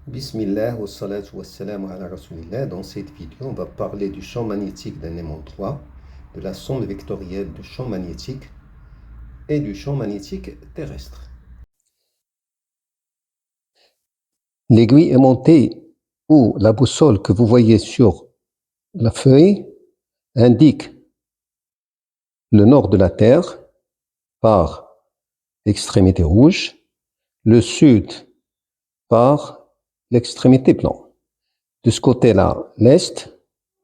Bismillah wa salatu wa salam ala rasulillah. Dans cette vidéo, on va parler du champ magnétique d'un aimant droit, de la sonde vectorielle du champ magnétique et du champ magnétique terrestre. L'aiguille aimantée ou la boussole que vous voyez sur la feuille indique le nord de la Terre par l'extrémité rouge, le sud par l'extrémité blanche. De ce côté-là, l'est,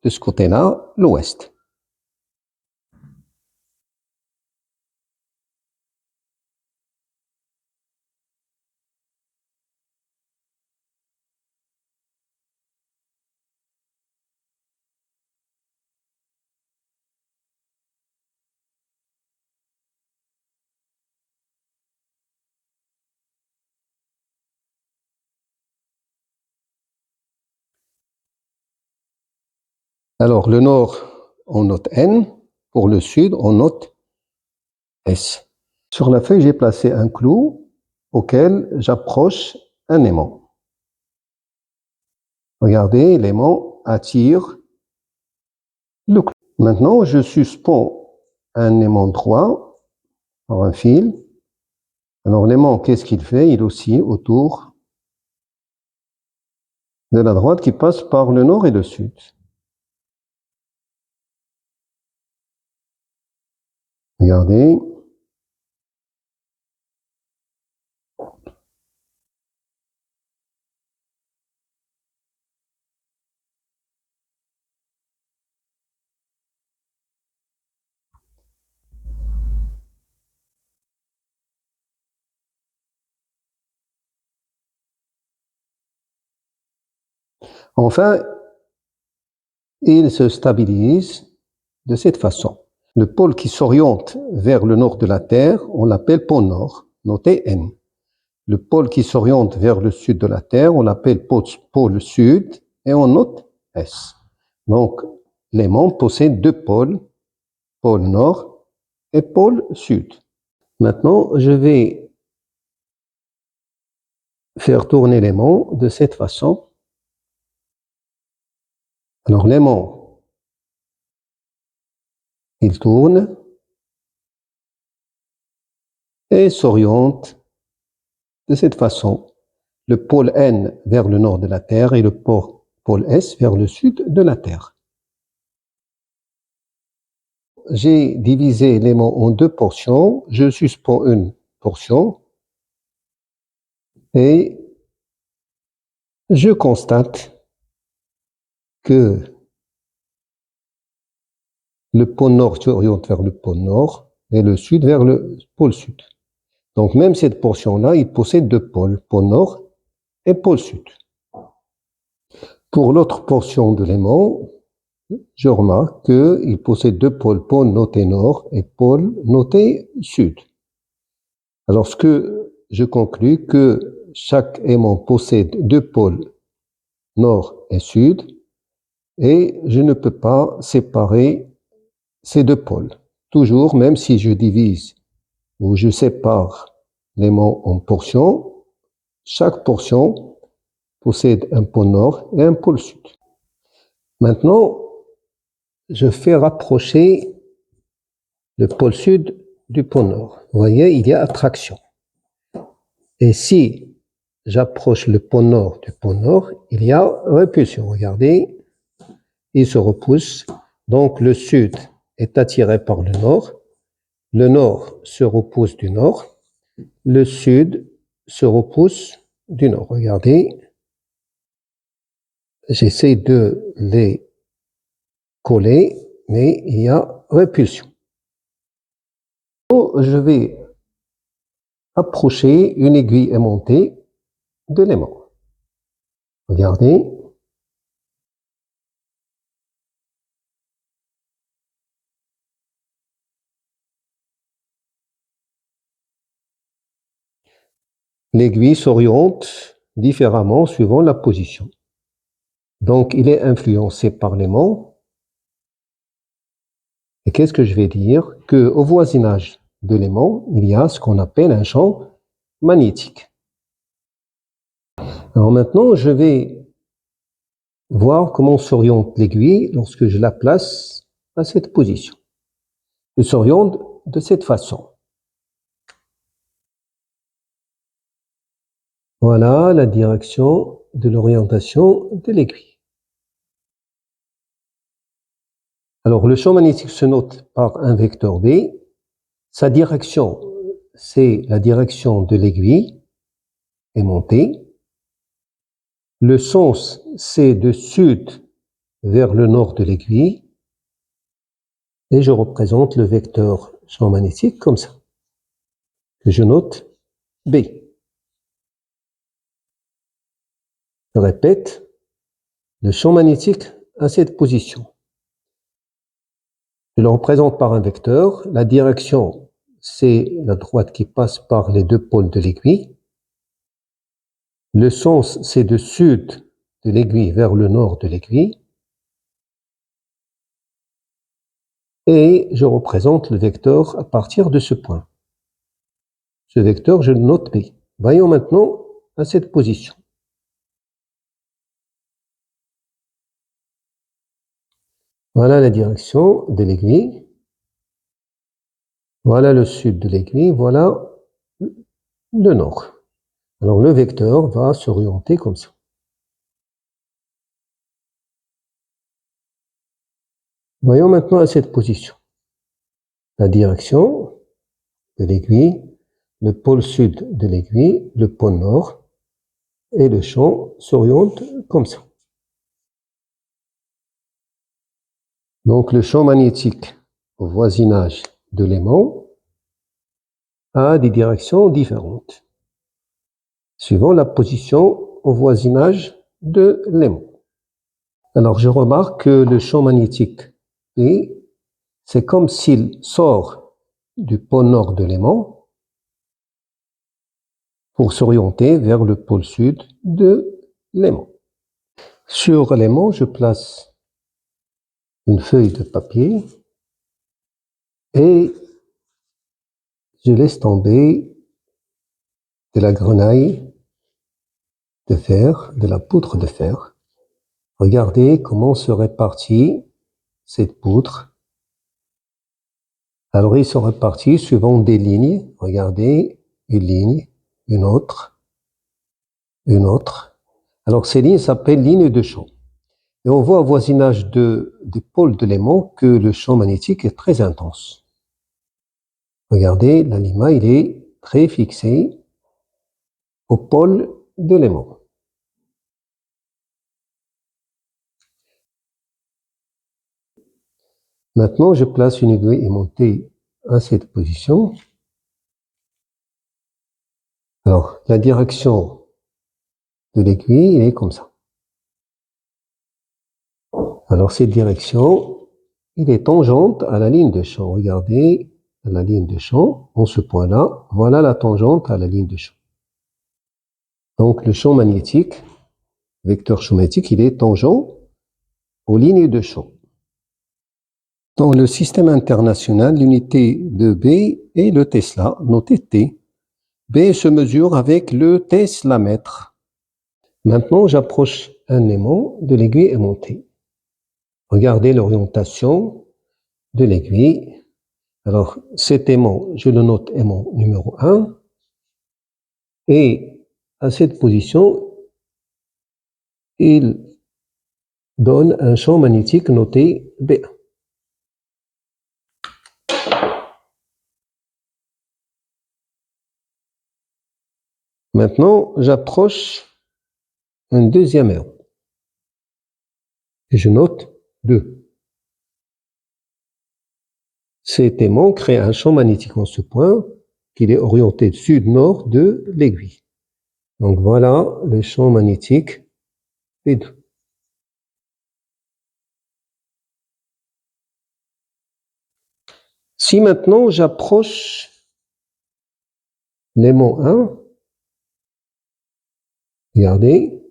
de ce côté-là, l'ouest. Alors, le nord, on note N. Pour le sud, on note S. Sur la feuille, j'ai placé un clou auquel j'approche un aimant. Regardez, l'aimant attire le clou. Maintenant, je suspends un aimant droit par un fil. Alors, l'aimant, qu'est-ce qu'il fait? Il oscille autour de la droite qui passe par le nord et le sud. Regardez. Enfin, il se stabilise de cette façon. Le pôle qui s'oriente vers le nord de la Terre, on l'appelle pôle nord, noté N. Le pôle qui s'oriente vers le sud de la Terre, on l'appelle pôle sud et on note S. Donc, l'aimant possède deux pôles, pôle nord et pôle sud. Maintenant, je vais faire tourner l'aimant de cette façon. Alors, l'aimant, il tourne et s'oriente de cette façon. Le pôle N vers le nord de la Terre et le pôle S vers le sud de la Terre. J'ai divisé l'aimant en deux portions. Je suspends une portion et je constate que le pôle nord s'oriente vers le pôle nord et le sud vers le pôle sud. Donc même cette portion-là, il possède deux pôles, pôle nord et pôle sud. Pour l'autre portion de l'aimant, je remarque qu'il possède deux pôles, pôle noté nord et pôle noté sud. Alors, ce que je conclus que chaque aimant possède deux pôles nord et sud et je ne peux pas séparer ces deux pôles. Toujours, même si je divise ou je sépare l'aimant en portions, chaque portion possède un pôle nord et un pôle sud. Maintenant, je fais rapprocher le pôle sud du pôle nord. Vous voyez, il y a attraction. Et si j'approche le pôle nord du pôle nord, il y a répulsion. Regardez, il se repousse. Donc le sud est attiré par le nord se repousse du nord, le sud se repousse du nord. Regardez, j'essaie de les coller, mais il y a répulsion. Donc, je vais approcher une aiguille aimantée de l'aimant. Regardez. L'aiguille s'oriente différemment suivant la position. Donc, il est influencé par l'aimant. Et qu'est-ce que je vais dire? Qu'au voisinage de l'aimant, il y a ce qu'on appelle un champ magnétique. Alors maintenant, je vais voir comment s'oriente l'aiguille lorsque je la place à cette position. Elle s'oriente de cette façon. Voilà la direction de l'orientation de l'aiguille. Alors, le champ magnétique se note par un vecteur B. Sa direction, c'est la direction de l'aiguille aimantée. Le sens, c'est de sud vers le nord de l'aiguille. Et je représente le vecteur champ magnétique comme ça, que je note B. Je répète, le champ magnétique a cette position. Je le représente par un vecteur. La direction, c'est la droite qui passe par les deux pôles de l'aiguille. Le sens, c'est de sud de l'aiguille vers le nord de l'aiguille. Et je représente le vecteur à partir de ce point. Ce vecteur, je le note B. Voyons maintenant à cette position. Voilà la direction de l'aiguille. Voilà le sud de l'aiguille. Voilà le nord. Alors le vecteur va s'orienter comme ça. Voyons maintenant à cette position. La direction de l'aiguille, le pôle sud de l'aiguille, le pôle nord, et le champ s'oriente comme ça. Donc le champ magnétique au voisinage de l'aimant a des directions différentes, suivant la position au voisinage de l'aimant. Alors je remarque que le champ magnétique B, c'est comme s'il sort du pôle nord de l'aimant pour s'orienter vers le pôle sud de l'aimant. Sur l'aimant, je place une feuille de papier et je laisse tomber de la grenaille de fer, de la poudre de fer. Regardez comment se répartit cette poudre. Alors, ils sont répartis suivant des lignes. Regardez, une ligne, une autre, une autre. Alors, ces lignes s'appellent lignes de champ. Et on voit au voisinage des pôles de l'aimant que le champ magnétique est très intense. Regardez, l'alima, il est très fixé au pôle de l'aimant. Maintenant, je place une aiguille aimantée à cette position. Alors, la direction de l'aiguille, elle est comme ça. Alors, cette direction, il est tangente à la ligne de champ. Regardez la ligne de champ, en ce point-là, voilà la tangente à la ligne de champ. Donc, le champ magnétique, vecteur champ magnétique, il est tangent aux lignes de champ. Dans le système international, l'unité de B est le Tesla, noté T. B se mesure avec le teslamètre. Maintenant, j'approche un aimant de l'aiguille aimantée. Regardez l'orientation de l'aiguille. Alors, cet aimant, je le note aimant numéro 1. Et à cette position, il donne un champ magnétique noté B1. Maintenant, j'approche un deuxième aimant. Et je note 2. Cet aimant crée un champ magnétique en ce point, qu'il est orienté sud-nord de l'aiguille. Donc voilà le champ magnétique P2. Si maintenant j'approche l'aimant 1, regardez,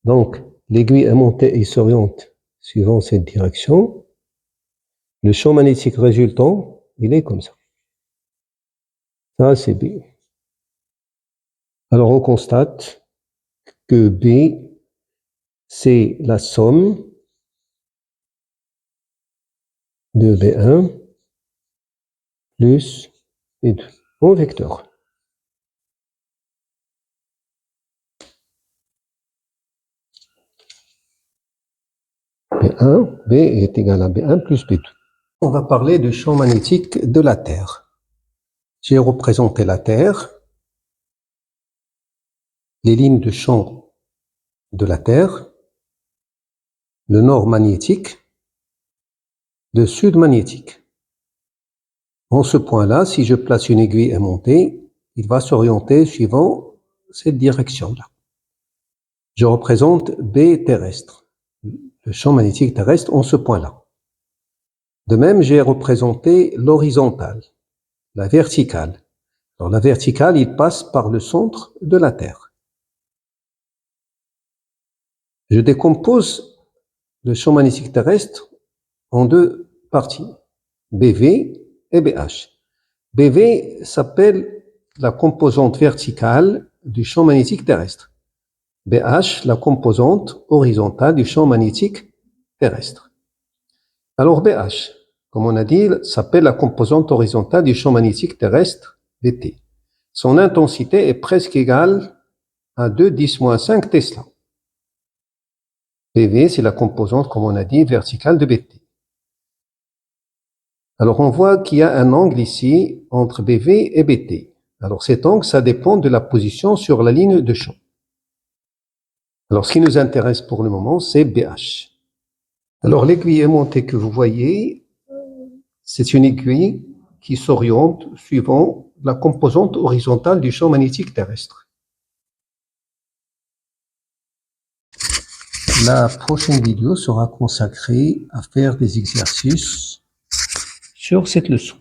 donc l'aiguille aimantée s'oriente suivant cette direction. Le champ magnétique résultant, il est comme ça. Ça, c'est B. Alors on constate que B, c'est la somme de B1 plus B2 en vecteur. B1, B est égal à B1 plus B2. On va parler du champ magnétique de la Terre. J'ai représenté la Terre, les lignes de champ de la Terre, le nord magnétique, le sud magnétique. En ce point-là, si je place une aiguille aimantée, il va s'orienter suivant cette direction-là. Je représente B terrestre, le champ magnétique terrestre en ce point-là. De même, j'ai représenté l'horizontale, la verticale. Alors, la verticale, il passe par le centre de la Terre. Je décompose le champ magnétique terrestre en deux parties, BV et BH. BV s'appelle la composante verticale du champ magnétique terrestre. BH, la composante horizontale du champ magnétique terrestre. Alors BH, comme on a dit, s'appelle la composante horizontale du champ magnétique terrestre BT. Son intensité est presque égale à 2×10-5 Tesla. BV, c'est la composante, comme on a dit, verticale de BT. Alors on voit qu'il y a un angle ici entre BV et BT. Alors cet angle, ça dépend de la position sur la ligne de champ. Alors ce qui nous intéresse pour le moment, c'est BH. Alors l'aiguille aimantée que vous voyez, c'est une aiguille qui s'oriente suivant la composante horizontale du champ magnétique terrestre. La prochaine vidéo sera consacrée à faire des exercices sur cette leçon.